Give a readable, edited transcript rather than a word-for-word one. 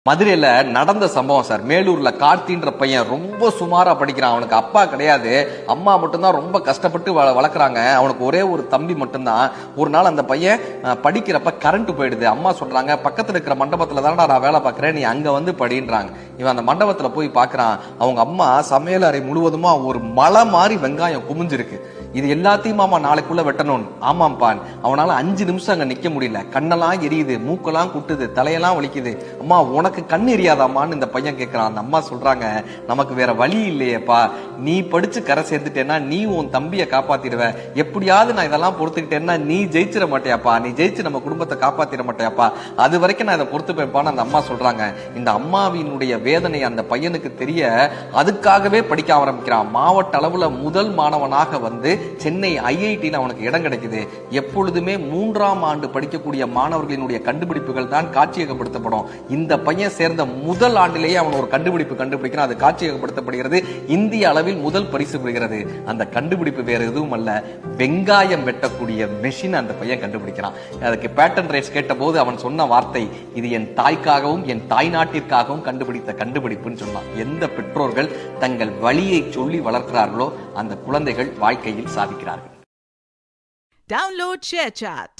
மதுரையில நடந்த சம்பவம் சார். மேலூர்ல கார்த்தின்ற பையன் ரொம்ப சுமாரா படிக்கிறான். அவனுக்கு அப்பா கிடையாது, அம்மா மட்டும்தான் ரொம்ப கஷ்டப்பட்டு வளர்க்குறாங்க. அவனுக்கு ஒரே ஒரு தம்பி மட்டும்தான். ஒரு நாள் அந்த பையன் படிக்கிறப்ப கரண்ட் போயிடுது. அம்மா சொல்றாங்க, பக்கத்துல இருக்கிற மண்டபத்துல தானடா நான் வேலை பார்க்கறேன், நீ அங்க வந்து படின்றாங்க. இவன் அந்த மண்டபத்துல போய் பாக்குறான். அவங்க அம்மா சமையல் அறை முழுவதுமா ஒரு மலை மாதிரி வெங்காயம் குமிஞ்சிருக்கு. இது எல்லாத்தையும் மாமா நாளைக்குள்ள வெட்டணும். ஆமாம்பா. அவனால 5 நிமிஷம் அங்க நிக்க முடியல. கண்ணெல்லாம் எரியுது, மூக்கெல்லாம் குட்டுது, தலையெல்லாம் வலிக்குது. அம்மா உனக்கு கண் எரியாதாமான்னு இந்த பையன் கேட்கிறான். அந்த அம்மா சொல்றாங்க, நமக்கு வேற வழி இல்லையேப்பா, நீ படிச்சு கரை சேர்ந்துட்டேன்னா நீ உன் தம்பியை காப்பாத்திடுவ. எப்படியாவது நான் இதெல்லாம் பொறுத்துக்கிட்டேன்னா நீ ஜெயிச்சிட மாட்டியாப்பா, நீ ஜெயிச்சு நம்ம குடும்பத்தை காப்பாத்திட மாட்டியாப்பா, அது வரைக்கும் நான் இதை பொறுத்துப்பேன்ப்பான்னு அந்த அம்மா சொல்றாங்க. இந்த அம்மாவினுடைய வேதனை அந்த பையனுக்கு தெரிய அதுக்காகவே படிக்க ஆரம்பிக்கிறான். மாவட்ட அளவுல முதல் மாணவனாக வந்து சென்னை ஐஐடியில் அவனுக்கு இடம் கிடைக்குது. எப்பொழுதுமே 3ஆம் ஆண்டு படிக்கக்கூடிய மாணவர்களினுடைய கண்டுபிடிப்புகள் தான் காட்சியகப்படுத்தப்படும். இந்த பையன் சேர்ந்த முதல் ஆண்டிலேயே அவன் ஒரு கண்டுபிடிப்பு கண்டுபிடிக்கிறான். அது காட்சியகப்படுத்தப்படுகிறது. இந்திய அளவில் முதல் பரிசு பெறுகிறது. அந்த கண்டுபிடிப்பு வேற எதுவும் அல்ல, வெங்காயம் வெட்டக்கூடிய மெஷின் அந்த பையன் கண்டுபிடிக்கிறான். அதுக்கு பேட்டன் ரைட்ஸ் கேட்ட போது அவன் சொன்ன வார்த்தை, இது என் தாய்க்காகவும் என் தாய் நாட்டிற்காகவும் கண்டுபிடித்த கண்டுபிடிப்புன்னு சொன்னான். எந்த பெற்றோர்கள் தங்கள் வழியை சொல்லி வளர்க்கிறார்களோ அந்த குழந்தைகள் வாழ்க்கையில் சாதிக்கிறார்கள். Download ShareChat.